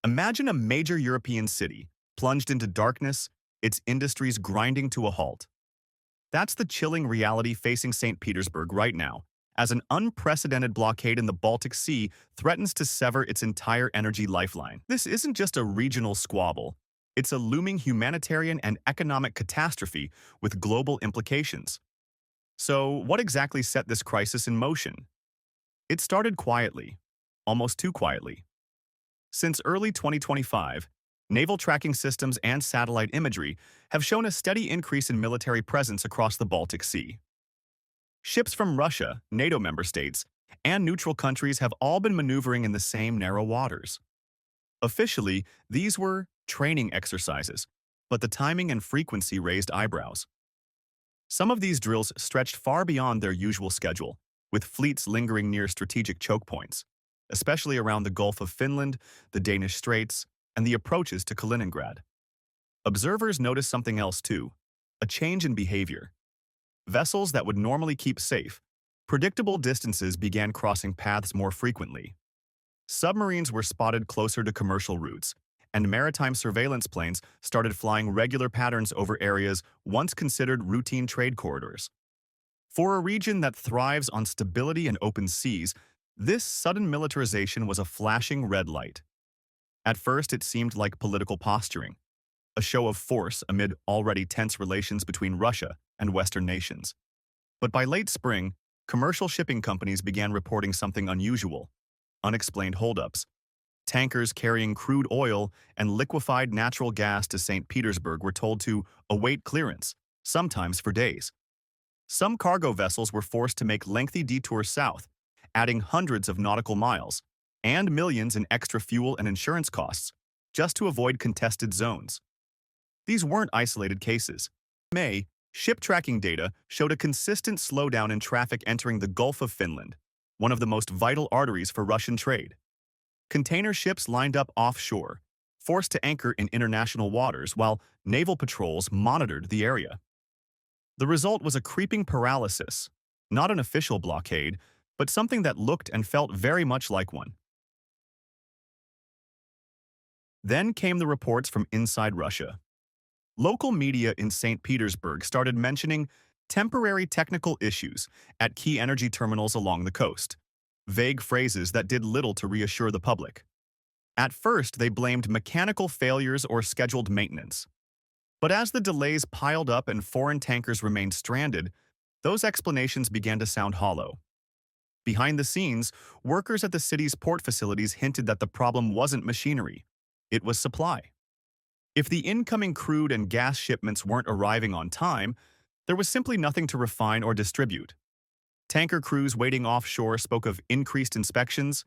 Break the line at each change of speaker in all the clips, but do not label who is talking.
Imagine a major European city, plunged into darkness, its industries grinding to a halt. That's the chilling reality facing St. Petersburg right now, as an unprecedented blockade in the Baltic Sea threatens to sever its entire energy lifeline. This isn't just a regional squabble, it's a looming humanitarian and economic catastrophe with global implications. So, what exactly set this crisis in motion? It started quietly, almost too quietly. Since early 2025, naval tracking systems and satellite imagery have shown a steady increase in military presence across the Baltic Sea. Ships from Russia, NATO member states, and neutral countries have all been maneuvering in the same narrow waters. Officially, these were training exercises, but the timing and frequency raised eyebrows. Some of these drills stretched far beyond their usual schedule, with fleets lingering near strategic choke points, especially around the Gulf of Finland, the Danish Straits, and the approaches to Kaliningrad. Observers noticed something else too, a change in behavior. Vessels that would normally keep safe, predictable distances began crossing paths more frequently. Submarines were spotted closer to commercial routes, and maritime surveillance planes started flying regular patterns over areas once considered routine trade corridors. For a region that thrives on stability and open seas, this sudden militarization was a flashing red light. At first, it seemed like political posturing, a show of force amid already tense relations between Russia and Western nations. But by late spring, commercial shipping companies began reporting something unusual: unexplained holdups. Tankers carrying crude oil and liquefied natural gas to St. Petersburg were told to await clearance, sometimes for days. Some cargo vessels were forced to make lengthy detours south, adding hundreds of nautical miles and millions in extra fuel and insurance costs just to avoid contested zones. These weren't isolated cases. In May, ship tracking data showed a consistent slowdown in traffic entering the Gulf of Finland, one of the most vital arteries for Russian trade. Container ships lined up offshore, forced to anchor in international waters while naval patrols monitored the area. The result was a creeping paralysis, not an official blockade, but something that looked and felt very much like one. Then came the reports from inside Russia. Local media in St. Petersburg started mentioning temporary technical issues at key energy terminals along the coast, vague phrases that did little to reassure the public. At first, they blamed mechanical failures or scheduled maintenance. But as the delays piled up and foreign tankers remained stranded, those explanations began to sound hollow. Behind the scenes, workers at the city's port facilities hinted that the problem wasn't machinery, it was supply. If the incoming crude and gas shipments weren't arriving on time, there was simply nothing to refine or distribute. Tanker crews waiting offshore spoke of increased inspections,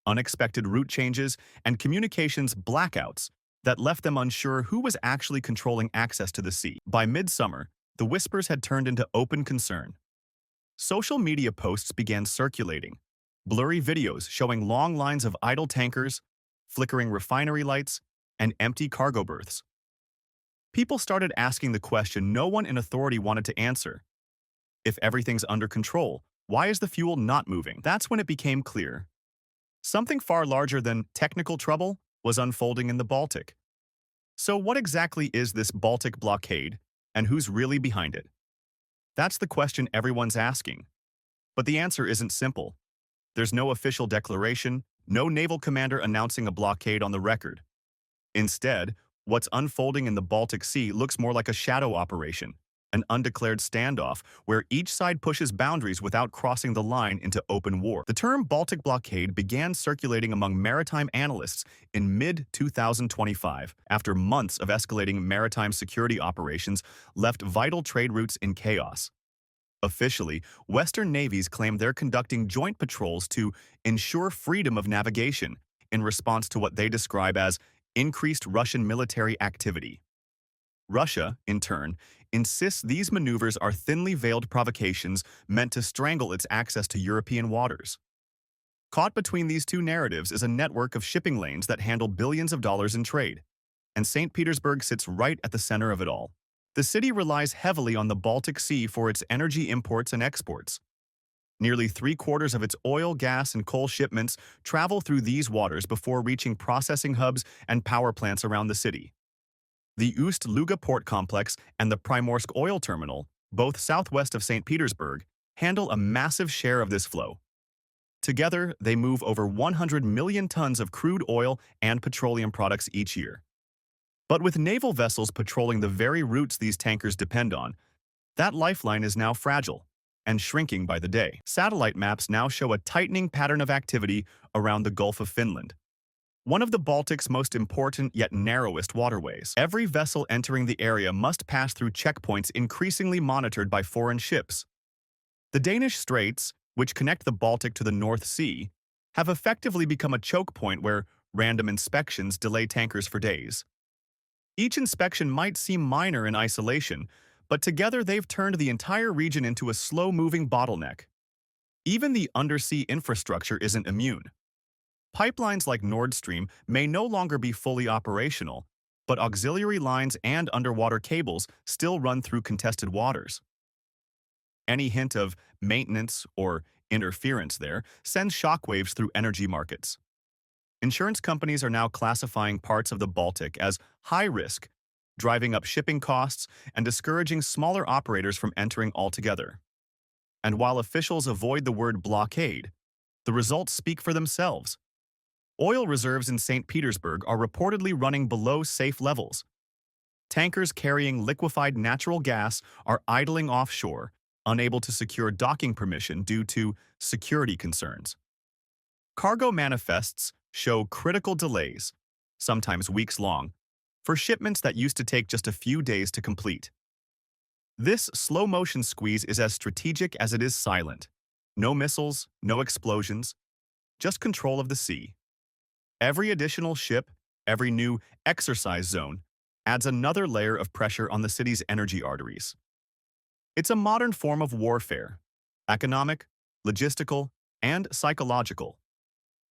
unexpected route changes, and communications blackouts that left them unsure who was actually controlling access to the sea. By midsummer, the whispers had turned into open concern. Social media posts began circulating, blurry videos showing long lines of idle tankers, flickering refinery lights, and empty cargo berths. People started asking the question no one in authority wanted to answer. If everything's under control, why is the fuel not moving? That's when it became clear. Something far larger than technical trouble was unfolding in the Baltic. So what exactly is this Baltic blockade, and who's really behind it? That's the question everyone's asking. But the answer isn't simple. There's no official declaration, no naval commander announcing a blockade on the record. Instead, what's unfolding in the Baltic Sea looks more like a shadow operation, an undeclared standoff where each side pushes boundaries without crossing the line into open war. The term Baltic blockade began circulating among maritime analysts in mid-2025 after months of escalating maritime security operations left vital trade routes in chaos. Officially, Western navies claim they're conducting joint patrols to ensure freedom of navigation in response to what they describe as increased Russian military activity. Russia, in turn, insists these maneuvers are thinly veiled provocations meant to strangle its access to European waters. Caught between these two narratives is a network of shipping lanes that handle billions of dollars in trade, and St. Petersburg sits right at the center of it all. The city relies heavily on the Baltic Sea for its energy imports and exports. Nearly three-quarters of its oil, gas, and coal shipments travel through these waters before reaching processing hubs and power plants around the city. The Ust-Luga port complex and the Primorsk oil terminal, both southwest of St. Petersburg, handle a massive share of this flow. Together, they move over 100 million tons of crude oil and petroleum products each year. But with naval vessels patrolling the very routes these tankers depend on, that lifeline is now fragile and shrinking by the day. Satellite maps now show a tightening pattern of activity around the Gulf of Finland, one of the Baltic's most important yet narrowest waterways. Every vessel entering the area must pass through checkpoints increasingly monitored by foreign ships. The Danish Straits, which connect the Baltic to the North Sea, have effectively become a choke point where random inspections delay tankers for days. Each inspection might seem minor in isolation, but together they've turned the entire region into a slow-moving bottleneck. Even the undersea infrastructure isn't immune. Pipelines like Nord Stream may no longer be fully operational, but auxiliary lines and underwater cables still run through contested waters. Any hint of maintenance or interference there sends shockwaves through energy markets. Insurance companies are now classifying parts of the Baltic as high risk, driving up shipping costs and discouraging smaller operators from entering altogether. And while officials avoid the word blockade, the results speak for themselves. Oil reserves in St. Petersburg are reportedly running below safe levels. Tankers carrying liquefied natural gas are idling offshore, unable to secure docking permission due to security concerns. Cargo manifests show critical delays, sometimes weeks long, for shipments that used to take just a few days to complete. This slow-motion squeeze is as strategic as it is silent. No missiles, no explosions, just control of the sea. Every additional ship, every new exercise zone, adds another layer of pressure on the city's energy arteries. It's a modern form of warfare, economic, logistical, and psychological.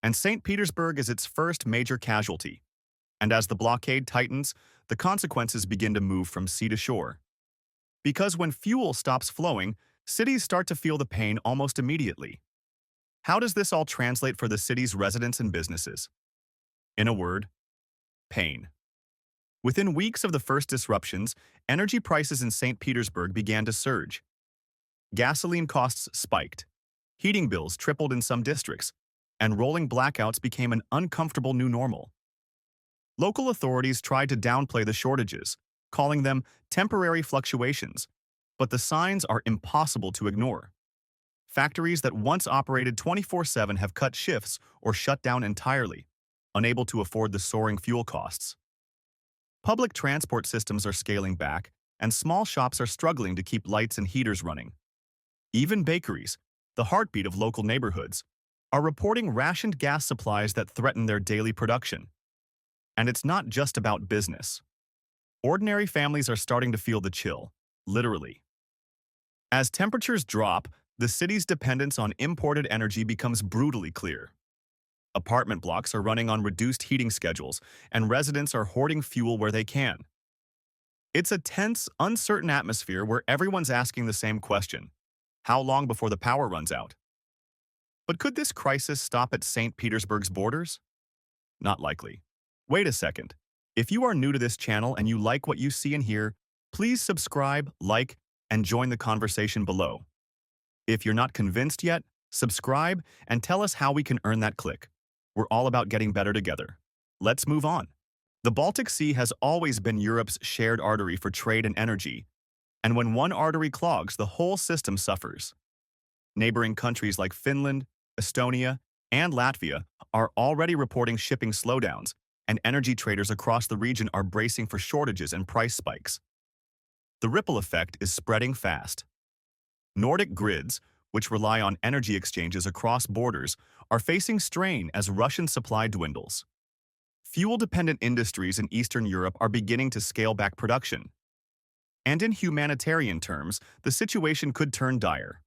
And St. Petersburg is its first major casualty. And as the blockade tightens, the consequences begin to move from sea to shore. Because when fuel stops flowing, cities start to feel the pain almost immediately. How does this all translate for the city's residents and businesses? In a word, pain. Within weeks of the first disruptions, energy prices in St. Petersburg began to surge. Gasoline costs spiked, heating bills tripled in some districts, and rolling blackouts became an uncomfortable new normal. Local authorities tried to downplay the shortages, calling them temporary fluctuations, but the signs are impossible to ignore. Factories that once operated 24/7 have cut shifts or shut down entirely, unable to afford the soaring fuel costs. Public transport systems are scaling back, and small shops are struggling to keep lights and heaters running. Even bakeries, the heartbeat of local neighborhoods, are reporting rationed gas supplies that threaten their daily production. And it's not just about business. Ordinary families are starting to feel the chill, literally. As temperatures drop, the city's dependence on imported energy becomes brutally clear. Apartment blocks are running on reduced heating schedules, and residents are hoarding fuel where they can. It's a tense, uncertain atmosphere where everyone's asking the same question: how long before the power runs out? But could this crisis stop at St. Petersburg's borders? Not likely. Wait a second. If you are new to this channel and you like what you see and hear, please subscribe, like, and join the conversation below. If you're not convinced yet, subscribe and tell us how we can earn that click. We're all about getting better together. Let's move on. The Baltic Sea has always been Europe's shared artery for trade and energy, and when one artery clogs, the whole system suffers. Neighboring countries like Finland, Estonia, and Latvia are already reporting shipping slowdowns, and energy traders across the region are bracing for shortages and price spikes. The ripple effect is spreading fast. Nordic grids, which rely on energy exchanges across borders, are facing strain as Russian supply dwindles. Fuel-dependent industries in Eastern Europe are beginning to scale back production. And in humanitarian terms, the situation could turn dire.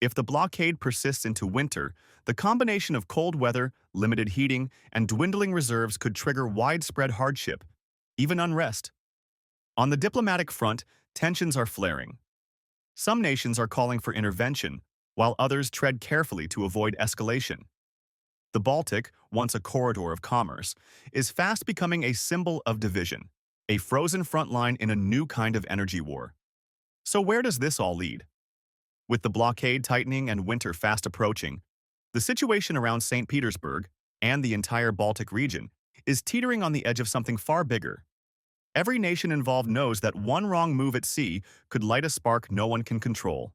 If the blockade persists into winter, the combination of cold weather, limited heating, and dwindling reserves could trigger widespread hardship, even unrest. On the diplomatic front, tensions are flaring. Some nations are calling for intervention, while others tread carefully to avoid escalation. The Baltic, once a corridor of commerce, is fast becoming a symbol of division, a frozen front line in a new kind of energy war. So where does this all lead? With the blockade tightening and winter fast approaching, the situation around St. Petersburg and the entire Baltic region is teetering on the edge of something far bigger. Every nation involved knows that one wrong move at sea could light a spark no one can control.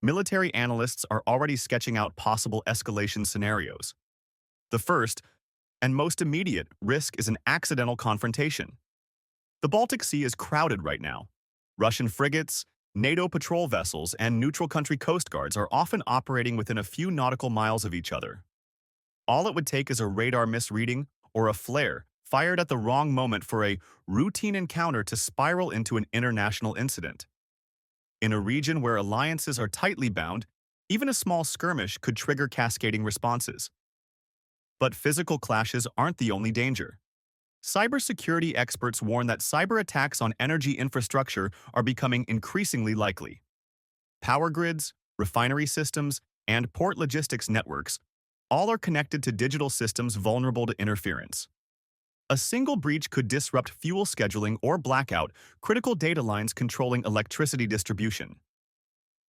Military analysts are already sketching out possible escalation scenarios. The first, and most immediate, risk is an accidental confrontation. The Baltic Sea is crowded right now. Russian frigates, NATO patrol vessels, and neutral country coast guards are often operating within a few nautical miles of each other. All it would take is a radar misreading or a flare fired at the wrong moment for a routine encounter to spiral into an international incident. In a region where alliances are tightly bound, even a small skirmish could trigger cascading responses. But physical clashes aren't the only danger. Cybersecurity experts warn that cyber attacks on energy infrastructure are becoming increasingly likely. Power grids, refinery systems, and port logistics networks all are connected to digital systems vulnerable to interference. A single breach could disrupt fuel scheduling or blackout critical data lines controlling electricity distribution.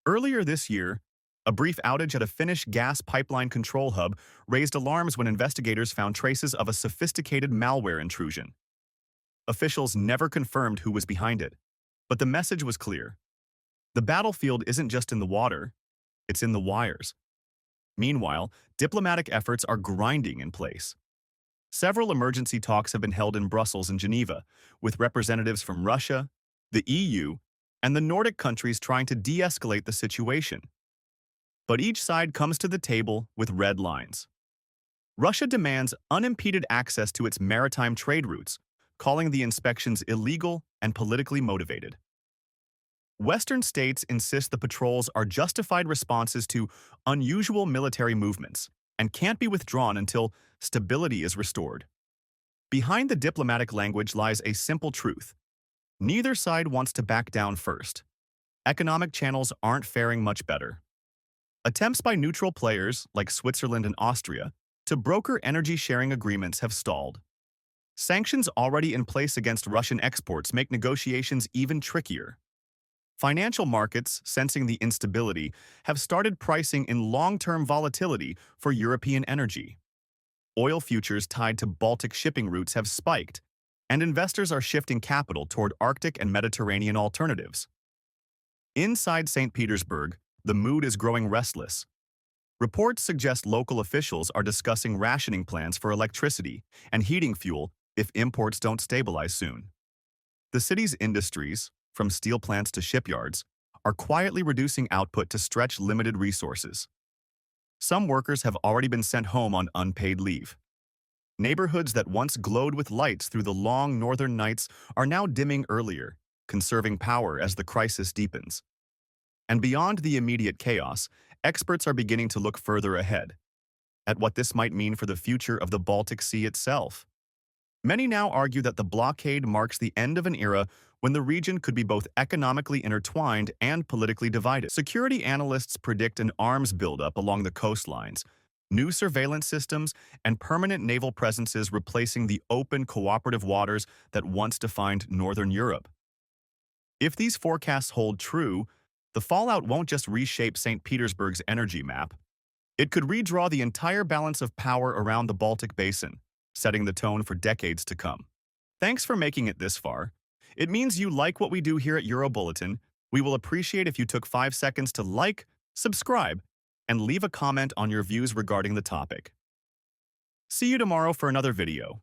Earlier this year, a brief outage at a Finnish gas pipeline control hub raised alarms when investigators found traces of a sophisticated malware intrusion. Officials never confirmed who was behind it, but the message was clear. The battlefield isn't just in the water, it's in the wires. Meanwhile, diplomatic efforts are grinding in place. Several emergency talks have been held in Brussels and Geneva, with representatives from Russia, the EU, and the Nordic countries trying to de-escalate the situation. But each side comes to the table with red lines. Russia demands unimpeded access to its maritime trade routes, calling the inspections illegal and politically motivated. Western states insist the patrols are justified responses to unusual military movements and can't be withdrawn until stability is restored. Behind the diplomatic language lies a simple truth. Neither side wants to back down first. Economic channels aren't faring much better. Attempts by neutral players, like Switzerland and Austria, to broker energy-sharing agreements have stalled. Sanctions already in place against Russian exports make negotiations even trickier. Financial markets, sensing the instability, have started pricing in long-term volatility for European energy. Oil futures tied to Baltic shipping routes have spiked, and investors are shifting capital toward Arctic and Mediterranean alternatives. Inside St. Petersburg, the mood is growing restless. Reports suggest local officials are discussing rationing plans for electricity and heating fuel if imports don't stabilize soon. The city's industries, from steel plants to shipyards, are quietly reducing output to stretch limited resources. Some workers have already been sent home on unpaid leave. Neighborhoods that once glowed with lights through the long northern nights are now dimming earlier, conserving power as the crisis deepens. And beyond the immediate chaos, experts are beginning to look further ahead, at what this might mean for the future of the Baltic Sea itself. Many now argue that the blockade marks the end of an era when the region could be both economically intertwined and politically divided. Security analysts predict an arms buildup along the coastlines, new surveillance systems, and permanent naval presences replacing the open, cooperative waters that once defined Northern Europe. If these forecasts hold true, the fallout won't just reshape St. Petersburg's energy map. It could redraw the entire balance of power around the Baltic Basin, setting the tone for decades to come. Thanks for making it this far. It means you like what we do here at Eurobulletin. We will appreciate if you took 5 seconds to like, subscribe, and leave a comment on your views regarding the topic. See you tomorrow for another video.